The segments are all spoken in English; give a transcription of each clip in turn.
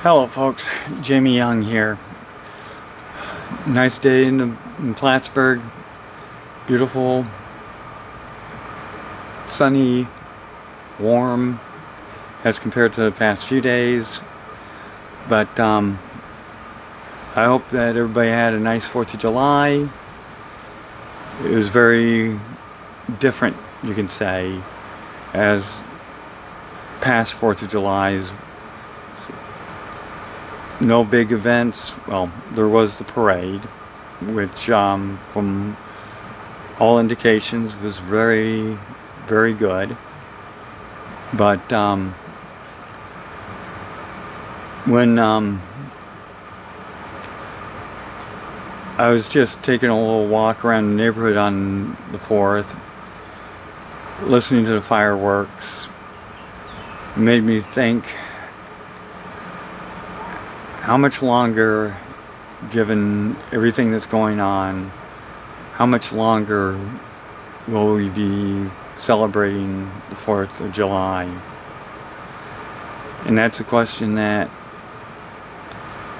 Hello folks, Jamie Young here. Nice day in Plattsburgh. Beautiful, sunny, warm as compared to the past few days. But I hope that everybody had a nice 4th of July. It was very different, you can say, as past 4th of July's. No big events. Well, there was the parade, which from all indications was very, very good. But when I was just taking a little walk around the neighborhood on the 4th, listening to the fireworks, it made me think, how much longer, given everything that's going on, how much longer will we be celebrating the 4th of July? And that's a question that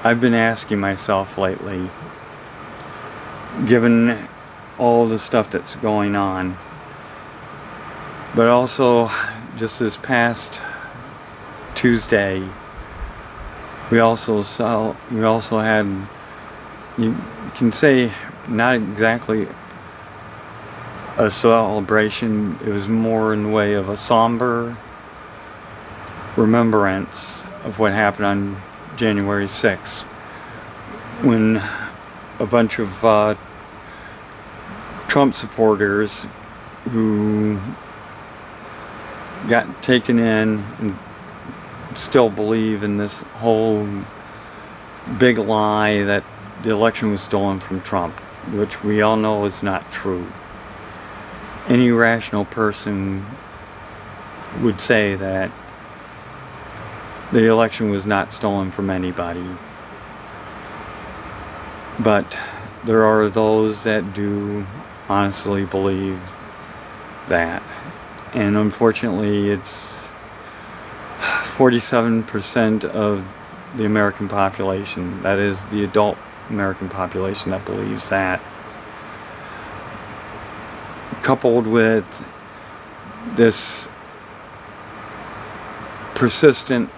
I've been asking myself lately, given all the stuff that's going on. But also, just this past Tuesday, we also had, you can say, not exactly a celebration. It was more in the way of a somber remembrance of what happened on January 6th, when a bunch of Trump supporters who got taken in and still believe in this whole big lie that the election was stolen from Trump, which we all know is not true. Any rational person would say that the election was not stolen from anybody. But there are those that do honestly believe that. And unfortunately, it's 47% of the American population, that is the adult American population, that believes that. Coupled with this persistent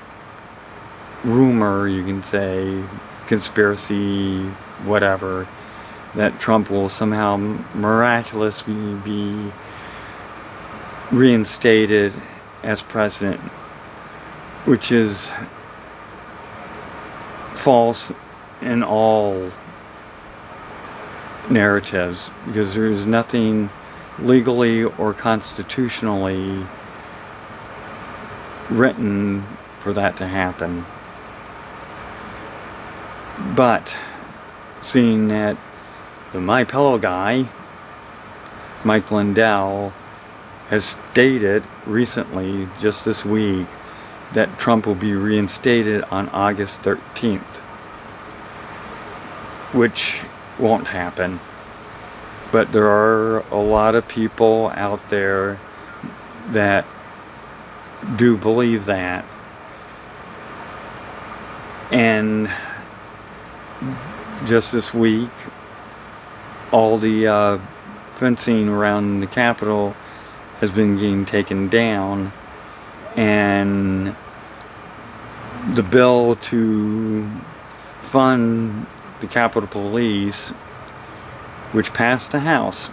rumor, you can say, conspiracy, whatever, that Trump will somehow miraculously be reinstated as president, which is false in all narratives, because there is nothing legally or constitutionally written for that to happen. But seeing that the My Pillow guy, Mike Lindell, has stated recently, just this week, that Trump will be reinstated on August 13th, which won't happen. But there are a lot of people out there that do believe that. And just this week, all the fencing around the Capitol has been getting taken down, and the bill to fund the Capitol Police, which passed the House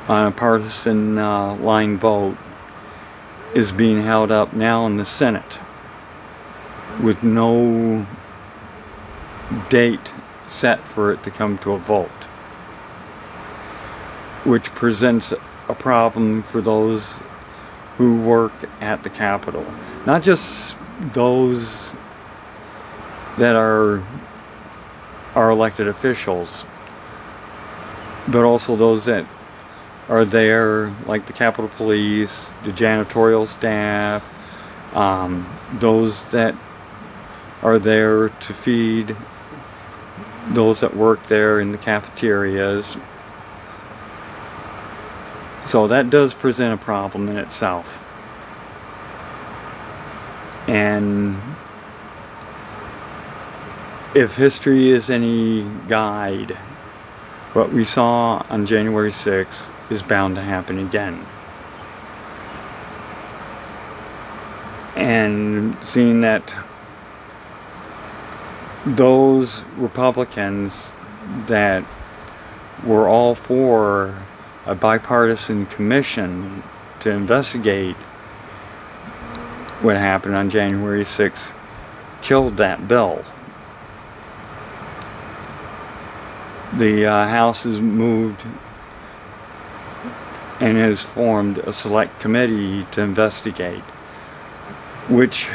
on a partisan line vote, is being held up now in the Senate with no date set for it to come to a vote, which presents a problem for those who work at the Capitol. Not just those that are elected officials, but also those that are there, like the Capitol Police, the janitorial staff, those that are there to feed those that work there in the cafeterias. So that does present a problem in itself. And if history is any guide, what we saw on January 6th is bound to happen again. And seeing that those Republicans that were all for a bipartisan commission to investigate what happened on January 6th killed that bill. The House has moved and has formed a select committee to investigate, which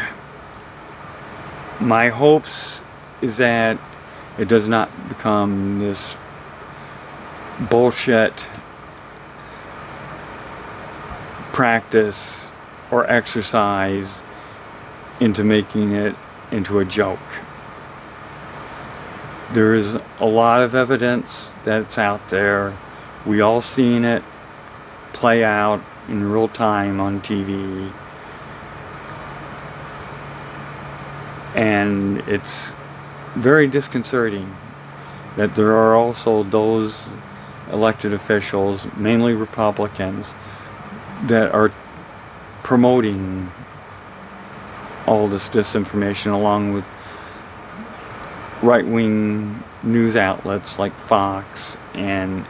my hopes is that it does not become this bullshit practice or exercise into making it into a joke. There is a lot of evidence that's out there. We all seen it play out in real time on TV. And it's very disconcerting that there are also those elected officials, mainly Republicans, that are promoting all this disinformation along with right-wing news outlets like Fox and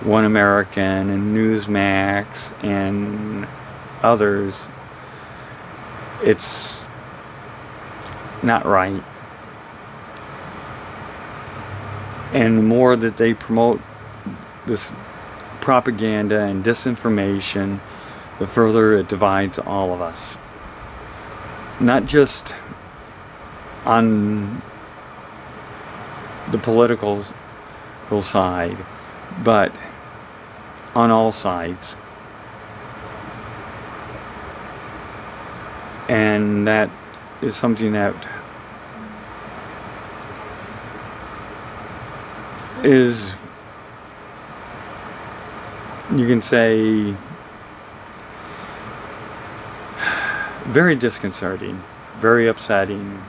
One American and Newsmax and others. It's not right. And the more that they promote this propaganda and disinformation, the further it divides all of us. Not just on the political side, but on all sides. And that is something that is, you can say, very disconcerting, very upsetting,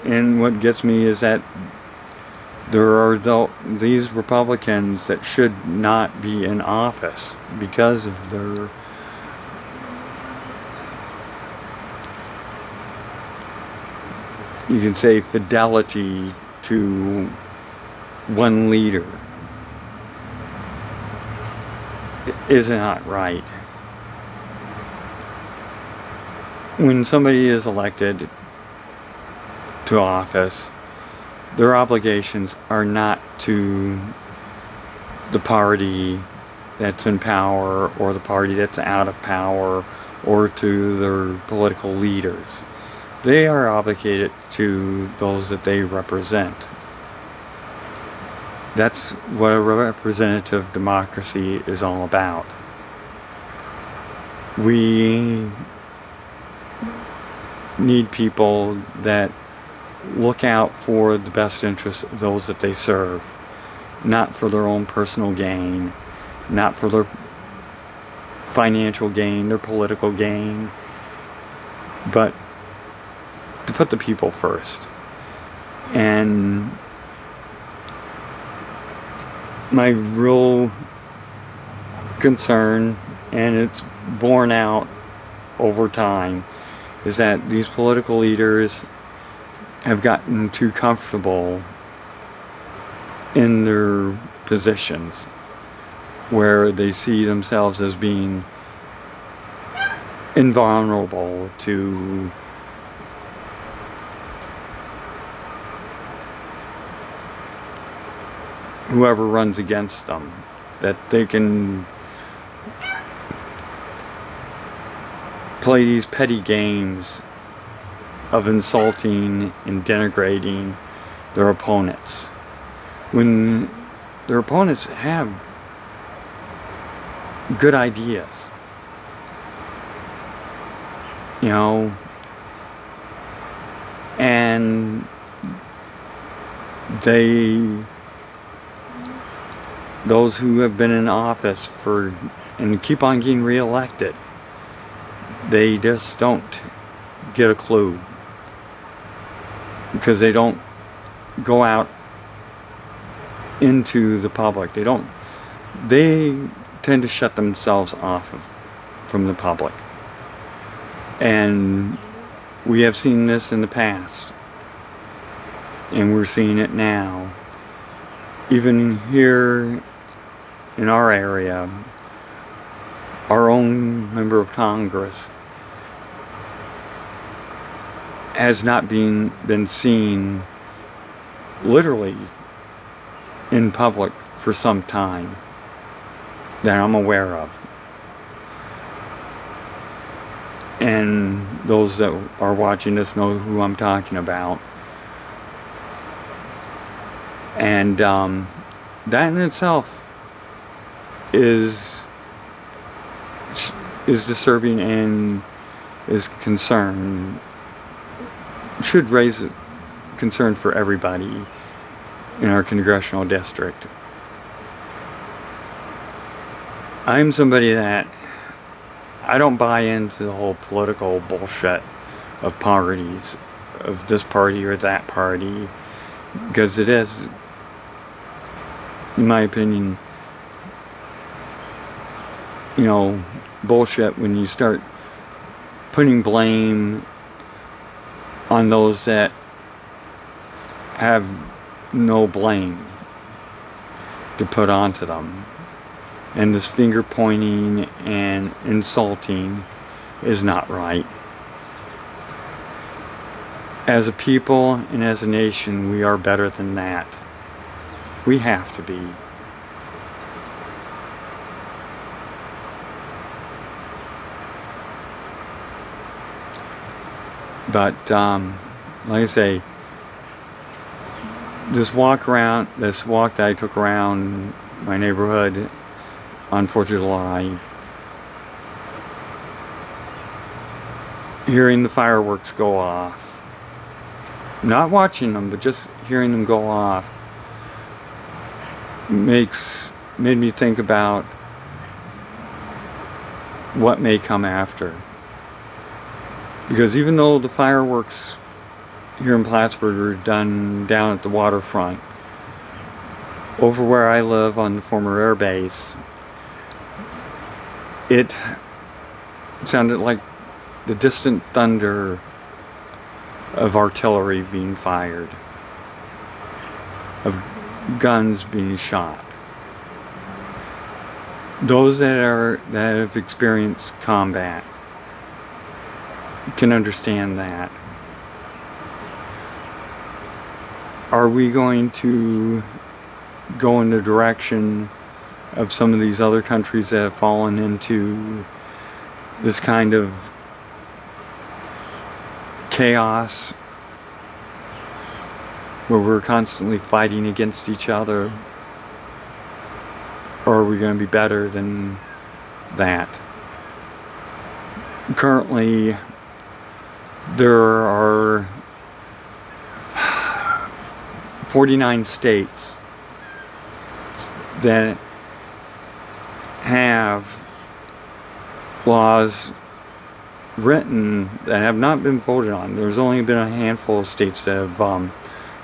and what gets me is that there are these Republicans that should not be in office because of their you can say fidelity to one leader. It is not right. When somebody is elected to office, their obligations are not to the party that's in power or the party that's out of power or to their political leaders. They are obligated to those that they represent. That's what a representative democracy is all about. We need people that look out for the best interests of those that they serve, not for their own personal gain, not for their financial gain, their political gain, but to put the people first. And my real concern, and it's borne out over time, is that these political leaders have gotten too comfortable in their positions where they see themselves as being invulnerable to whoever runs against them, that they can play these petty games of insulting and denigrating their opponents when their opponents have good ideas, you know, and those who have been in office for and keep on getting reelected. They just don't get a clue, because they don't go out into the public. They tend to shut themselves off from the public. And we have seen this in the past, and we're seeing it now. Even here in our area, our own member of Congress has not been seen literally in public for some time that I'm aware of. And those that are watching this know who I'm talking about. And that in itself is disturbing and is concern. Should raise a concern for everybody in our congressional district. I'm somebody that I don't buy into the whole political bullshit of parties, of this party or that party, because it is, in my opinion, bullshit when you start putting blame on those that have no blame to put onto them. And this finger pointing and insulting is not right. As a people and as a nation, we are better than that. We have to be. But like I say, this walk that I took around my neighborhood on 4th of July, hearing the fireworks go off, not watching them, but just hearing them go off, made me think about what may come after. Because even though the fireworks here in Plattsburgh were done down at the waterfront, over where I live on the former air base, it sounded like the distant thunder of artillery being fired, of guns being shot. Those that have experienced combat can understand that. Are we going to go in the direction of some of these other countries that have fallen into this kind of chaos where we're constantly fighting against each other? Or are we going to be better than that? Currently, there are 49 states that have laws written that have not been voted on. There's only been a handful of states that have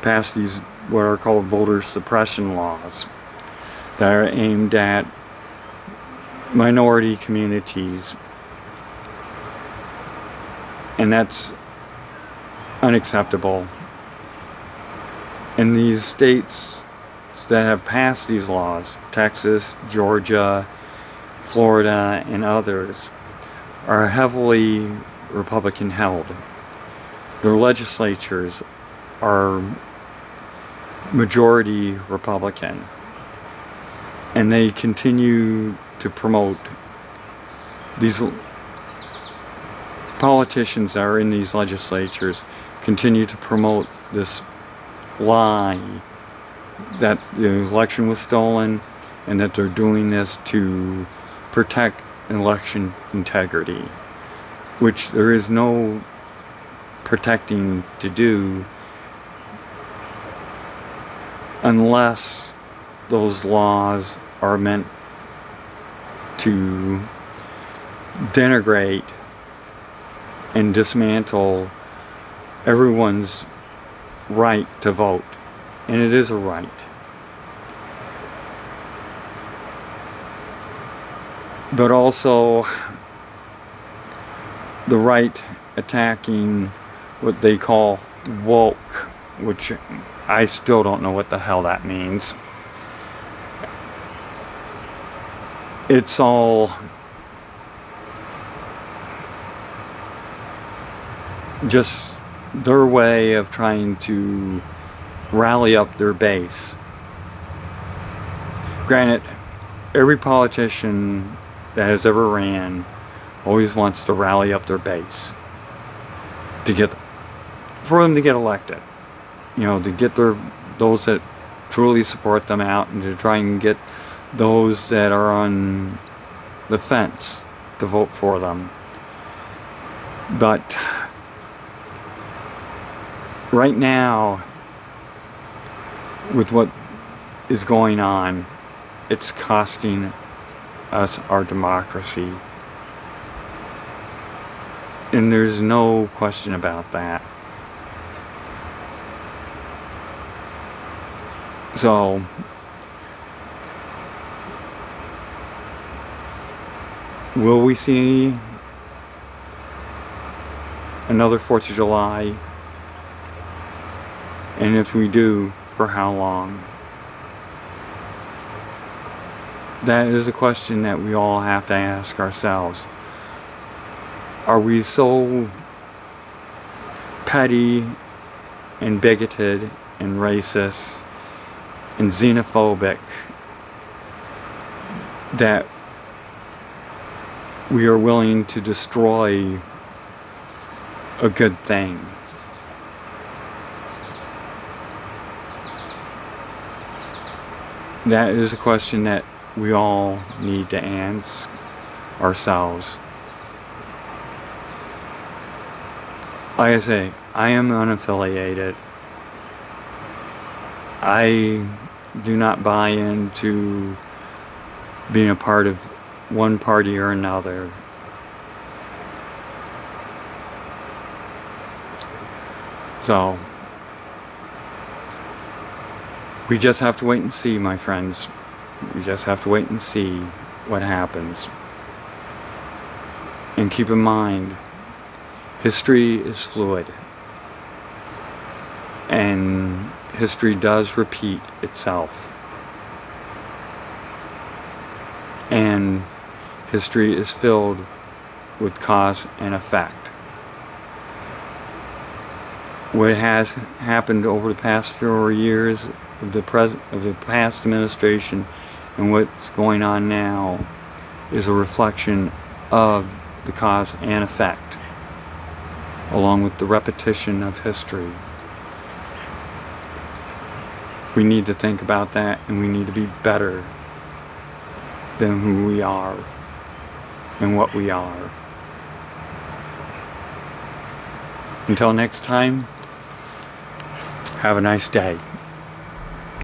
passed these what are called voter suppression laws that are aimed at minority communities. And that's unacceptable. And these states that have passed these laws, Texas, Georgia, Florida, and others, are heavily Republican held. Their legislatures are majority Republican. And they continue to promote these politicians that are in these legislatures continue to promote this lie that the election was stolen and that they're doing this to protect election integrity, which there is no protecting to do unless those laws are meant to denigrate and dismantle everyone's right to vote. And it is a right. But also the right attacking what they call woke, which I still don't know what the hell that means. It's all just their way of trying to rally up their base. Granted, every politician that has ever ran always wants to rally up their base for them to get elected. You know, to get those that truly support them out, and to try and get those that are on the fence to vote for them. But right now, with what is going on, it's costing us our democracy. And there's no question about that. So, will we see another 4th of July? And if we do, for how long? That is a question that we all have to ask ourselves. Are we so petty and bigoted and racist and xenophobic that we are willing to destroy a good thing? That is a question that we all need to ask ourselves. Like I say, I am unaffiliated. I do not buy into being a part of one party or another. So, we just have to wait and see, my friends. We just have to wait and see what happens. And keep in mind, history is fluid. And history does repeat itself. And history is filled with cause and effect. What has happened over the past 4 years of the past administration and what's going on now is a reflection of the cause and effect, along with the repetition of history. We need to think about that, and we need to be better than who we are and what we are. Until next time, have a nice day.